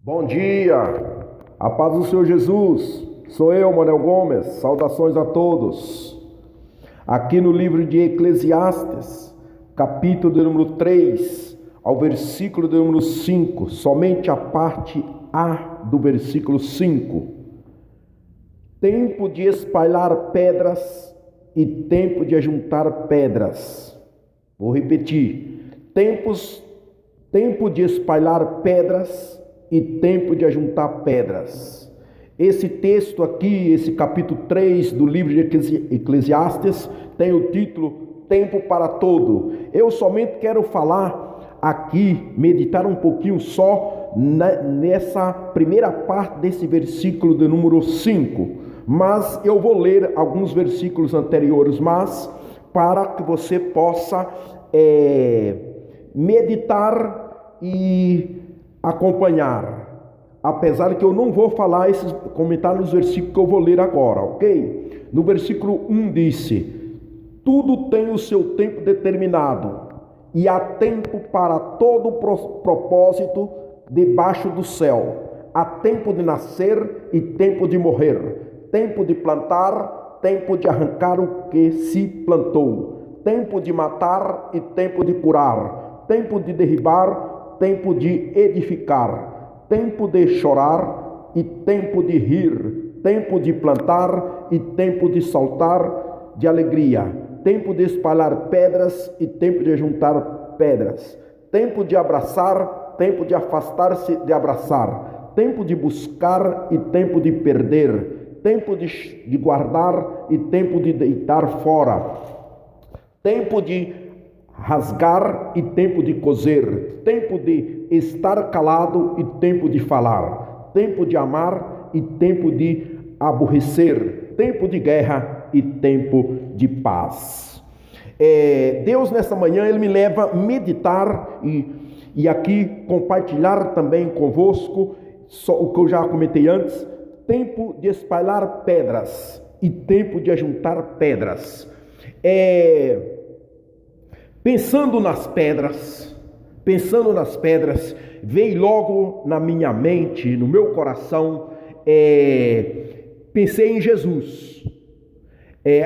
Bom dia, a paz do Senhor Jesus, sou eu, Manuel Gomes, saudações a todos. Aqui no livro de Eclesiastes, capítulo de número 3, ao versículo de número 5, somente a parte A do versículo 5. Tempo de espalhar pedras e tempo de ajuntar pedras. Vou repetir, tempo de espalhar pedras e tempo de ajuntar pedras. Esse texto aqui, esse capítulo 3 do livro de Eclesiastes, tem o título Tempo para Todo. Eu somente quero falar aqui, meditar um pouquinho só nessa primeira parte desse versículo de número 5. Mas eu vou ler alguns versículos anteriores, mas para que você possa meditar e acompanhar, apesar que eu não vou falar esses comentários nos versículos que eu vou ler agora, ok? No versículo 1 disse: tudo tem o seu tempo determinado, e há tempo para todo propósito debaixo do céu. Há tempo de nascer e tempo de morrer, tempo de plantar, tempo de arrancar o que se plantou, tempo de matar e tempo de curar, tempo de derribar, tempo de edificar, tempo de chorar e tempo de rir, tempo de plantar e tempo de saltar de alegria, tempo de espalhar pedras e tempo de juntar pedras, tempo de abraçar, tempo de afastar-se de abraçar, tempo de buscar e tempo de perder, tempo de guardar e tempo de deitar fora, tempo de rasgar e tempo de coser, tempo de estar calado e tempo de falar, tempo de amar e tempo de aborrecer, tempo de guerra e tempo de paz. Deus nessa manhã ele me leva a meditar e aqui compartilhar também convosco o que eu já comentei antes: tempo de espalhar pedras e tempo de ajuntar pedras. Pensando nas pedras, veio logo na minha mente, no meu coração, pensei em Jesus.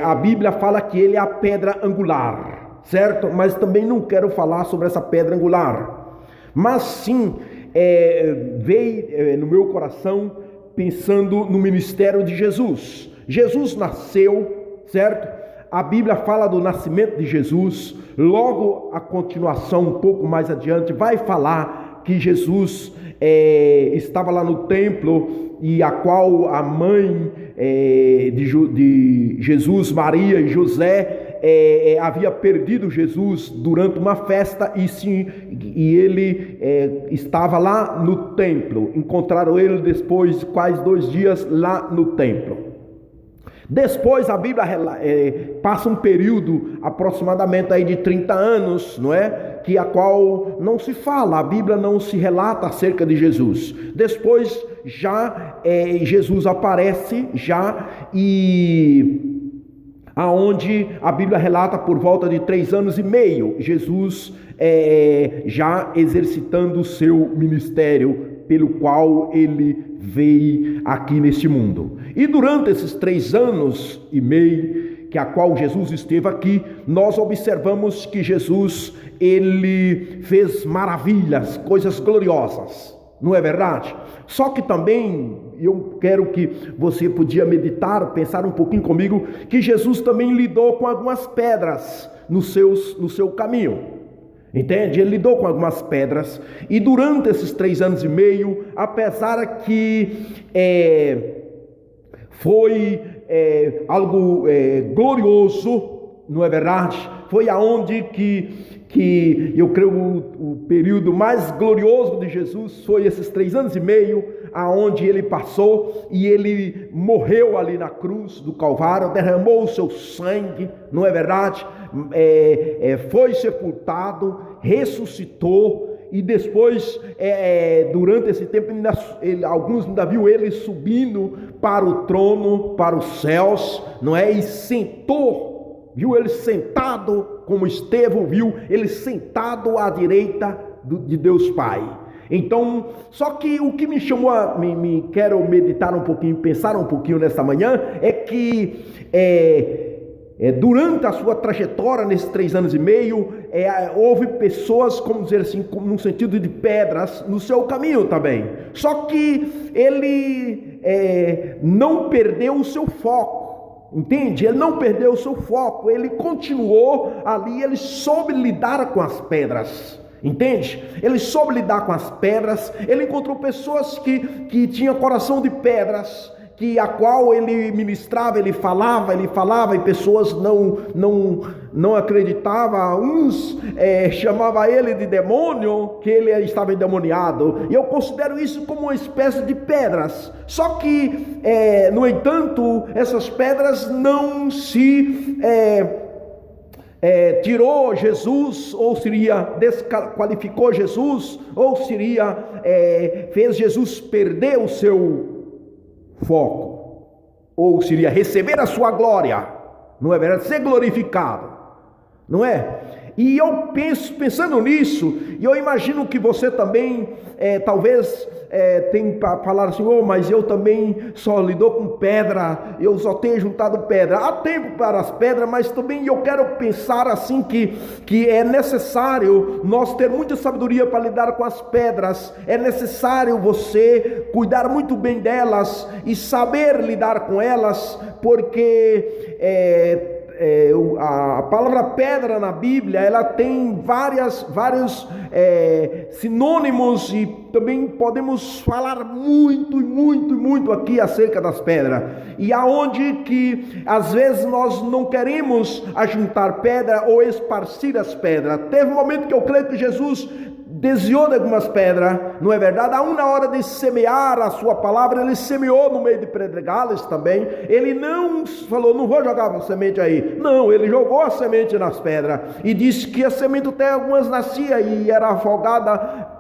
A Bíblia fala que ele é a pedra angular, certo? Mas também não quero falar sobre essa pedra angular. Mas sim, veio no meu coração pensando no ministério de Jesus. Jesus nasceu, certo? A Bíblia fala do nascimento de Jesus. Logo a continuação, um pouco mais adiante, vai falar que Jesus estava lá no templo e a qual a mãe de Jesus, Maria e José, havia perdido Jesus durante uma festa e ele estava lá no templo. Encontraram ele depois de quase 2 dias lá no templo. Depois a Bíblia passa um período aproximadamente aí de 30 anos, não é? Que a qual não se fala, a Bíblia não se relata acerca de Jesus. Depois já Jesus aparece e aonde a Bíblia relata por volta de 3 anos e meio, Jesus já exercitando o seu ministério pelo qual ele veio aqui neste mundo. E durante esses 3 anos e meio que a qual Jesus esteve aqui, nós observamos que Jesus ele fez maravilhas, coisas gloriosas, não é verdade? Só que também eu quero que você podia meditar, pensar um pouquinho comigo, que Jesus também lidou com algumas pedras no seu caminho. Entende? Ele lidou com algumas pedras e durante esses 3 anos e meio, apesar que foi algo glorioso, não é verdade? Foi aonde que eu creio o período mais glorioso de Jesus foi esses 3 anos e meio, aonde ele passou e ele morreu ali na cruz do Calvário, derramou o seu sangue, não é verdade? Foi sepultado, ressuscitou e depois, durante esse tempo, alguns ainda viu ele subindo para o trono, para os céus, não é? E sentou, viu ele sentado, como Estevão viu ele sentado à direita de Deus Pai. Então, só que o que me chamou quero meditar um pouquinho, pensar um pouquinho nesta manhã, é que durante a sua trajetória nesses 3 anos e meio, houve pessoas, como dizer assim, no sentido de pedras no seu caminho também. Só que ele não perdeu o seu foco, entende? Ele não perdeu o seu foco, ele continuou ali, ele soube lidar com as pedras. Entende? Ele soube lidar com as pedras. Ele encontrou pessoas que tinham coração de pedras, a qual ele ministrava, ele falava, e pessoas não acreditavam. Uns chamavam ele de demônio, que ele estava endemoniado. E eu considero isso como uma espécie de pedras. Só que, no entanto, essas pedras não se tirou Jesus, ou seria desqualificou Jesus, ou seria fez Jesus perder o seu foco, ou seria receber a sua glória, não é verdade? Ser glorificado, não é? E eu pensando nisso, e eu imagino que você também talvez tem para falar assim: mas eu também só lido com pedra, eu só tenho juntado pedra. Há tempo para as pedras, mas também eu quero pensar assim que é necessário nós ter muita sabedoria para lidar com as pedras. É necessário você cuidar muito bem delas e saber lidar com elas, porque a palavra pedra na Bíblia, ela tem vários sinônimos, e também podemos falar muito aqui acerca das pedras, e aonde que às vezes nós não queremos ajuntar pedra ou esparcir as pedras. Teve um momento que eu creio que Jesus desviou de algumas pedras, não é verdade? Na hora de semear a sua palavra, ele semeou no meio de pedregales também. Ele não falou: não vou jogar a semente aí. Não, ele jogou a semente nas pedras, e disse que a semente até algumas nascia e era afogada,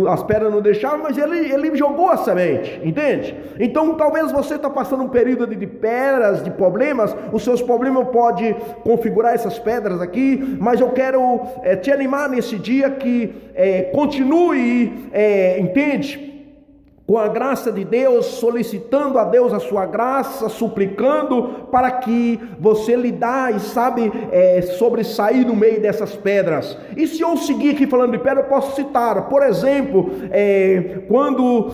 as pedras não deixavam, mas ele jogou a semente, entende? Então talvez você está passando um período de pedras, de problemas. Os seus problemas podem configurar essas pedras aqui, mas eu quero te animar nesse dia que continue, entende? Com a graça de Deus, solicitando a Deus a sua graça, suplicando para que você lidar e sobressair no meio dessas pedras. E se eu seguir aqui falando de pedra, eu posso citar, por exemplo, quando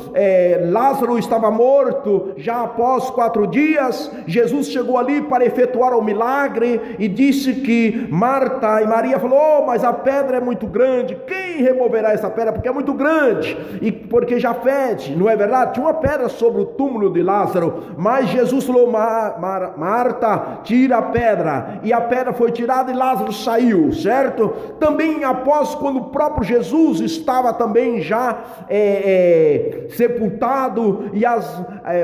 Lázaro estava morto, já após 4 dias, Jesus chegou ali para efetuar o milagre, e disse que Marta e Maria falou: mas a pedra é muito grande, quem removerá essa pedra? Porque é muito grande, e porque já fede. Não é verdade? Tinha uma pedra sobre o túmulo de Lázaro, mas Jesus falou: Marta, tira a pedra, e a pedra foi tirada e Lázaro saiu, certo? Também após, quando o próprio Jesus estava também já sepultado, e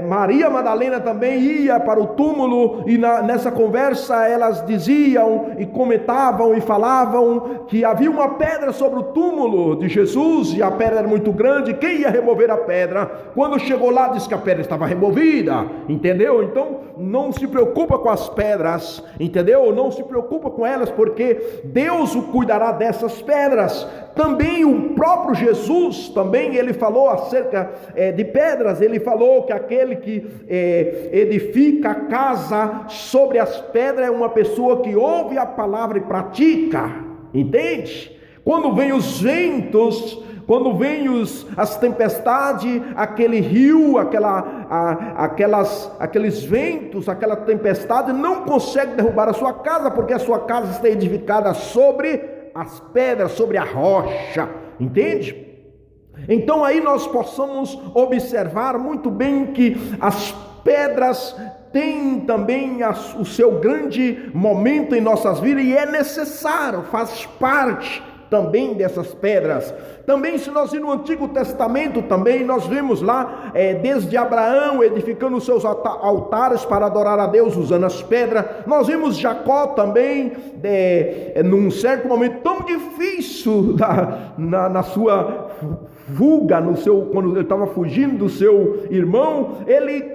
Maria Madalena também ia para o túmulo, e nessa conversa elas diziam e comentavam e falavam que havia uma pedra sobre o túmulo de Jesus, e a pedra era muito grande, quem ia remover a pedra? Quando chegou lá, disse que a pedra estava removida, entendeu? Então não se preocupa com as pedras, entendeu? Não se preocupa com elas, porque Deus o cuidará dessas pedras. Também o próprio Jesus, também ele falou acerca de pedras. Ele falou que aquele que edifica a casa sobre as pedras é uma pessoa que ouve a palavra e pratica, entende? Quando vem os ventos, quando vem as tempestades, aquele rio, aqueles ventos, aquela tempestade não consegue derrubar a sua casa, porque a sua casa está edificada sobre as pedras, sobre a rocha, entende? Então aí nós possamos observar muito bem que as pedras têm também o seu grande momento em nossas vidas, e é necessário, faz parte também dessas pedras. Também, se nós ir no Antigo Testamento, também nós vemos lá, desde Abraão edificando os seus altares para adorar a Deus usando as pedras. Nós vimos Jacó também, num certo momento tão difícil na sua fuga quando ele estava fugindo do seu irmão, ele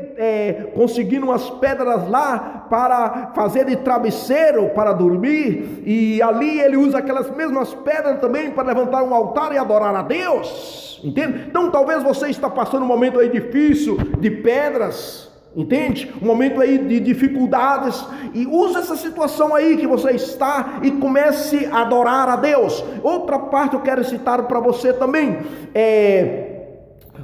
conseguindo umas pedras lá para fazer de travesseiro para dormir, e ali ele usa aquelas mesmas pedras também para levantar um altar e adorar a Deus, entende? Então talvez você está passando um momento aí difícil de pedras, entende? Um momento aí de dificuldades, e use essa situação aí que você está e comece a adorar a Deus. Outra parte eu quero citar para você também,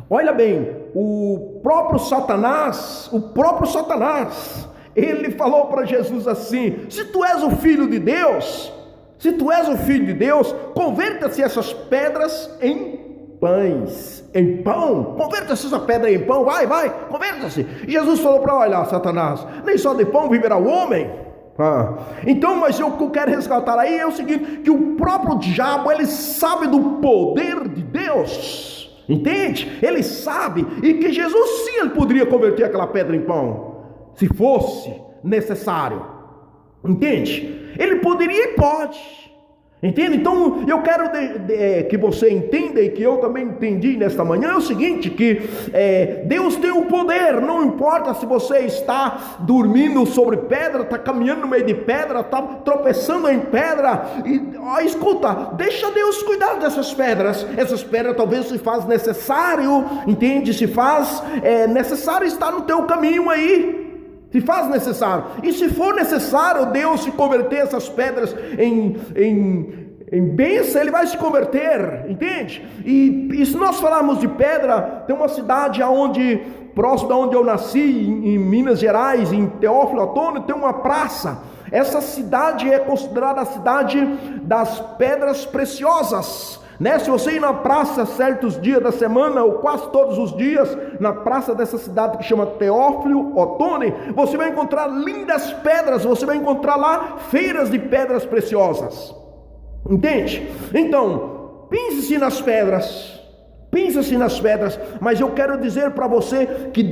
olha bem, o próprio Satanás, ele falou para Jesus assim: se tu és o filho de Deus, converta-se essas pedras em pão, converta-se essa pedra em pão, vai, converta-se. E Jesus falou para: olha, Satanás, nem só de pão viverá o homem. Então, mas o que eu quero resgatar aí é o seguinte, que o próprio diabo, ele sabe do poder de Deus, entende? Ele sabe, e que Jesus sim, ele poderia converter aquela pedra em pão, se fosse necessário, entende? Ele poderia e pode, entende? Então eu quero que você entenda, e que eu também entendi nesta manhã, é o seguinte, que Deus tem o poder. Não importa se você está dormindo sobre pedra, está caminhando no meio de pedra, está tropeçando em pedra, escuta, deixa Deus cuidar dessas pedras. Essas pedras talvez se faz necessário, entende? Se faz necessário estar no teu caminho aí, se faz necessário, e se for necessário Deus se converter essas pedras em bênção, ele vai se converter, entende? E se nós falarmos de pedra, tem uma cidade próximo de onde eu nasci, em Minas Gerais, em Teófilo Otoni, tem uma praça. Essa cidade é considerada a cidade das pedras preciosas, né? Se você ir na praça certos dias da semana, ou quase todos os dias, na praça dessa cidade que chama Teófilo Otoni, você vai encontrar lindas pedras, você vai encontrar lá feiras de pedras preciosas, entende? Então, pense-se nas pedras, mas eu quero dizer para você que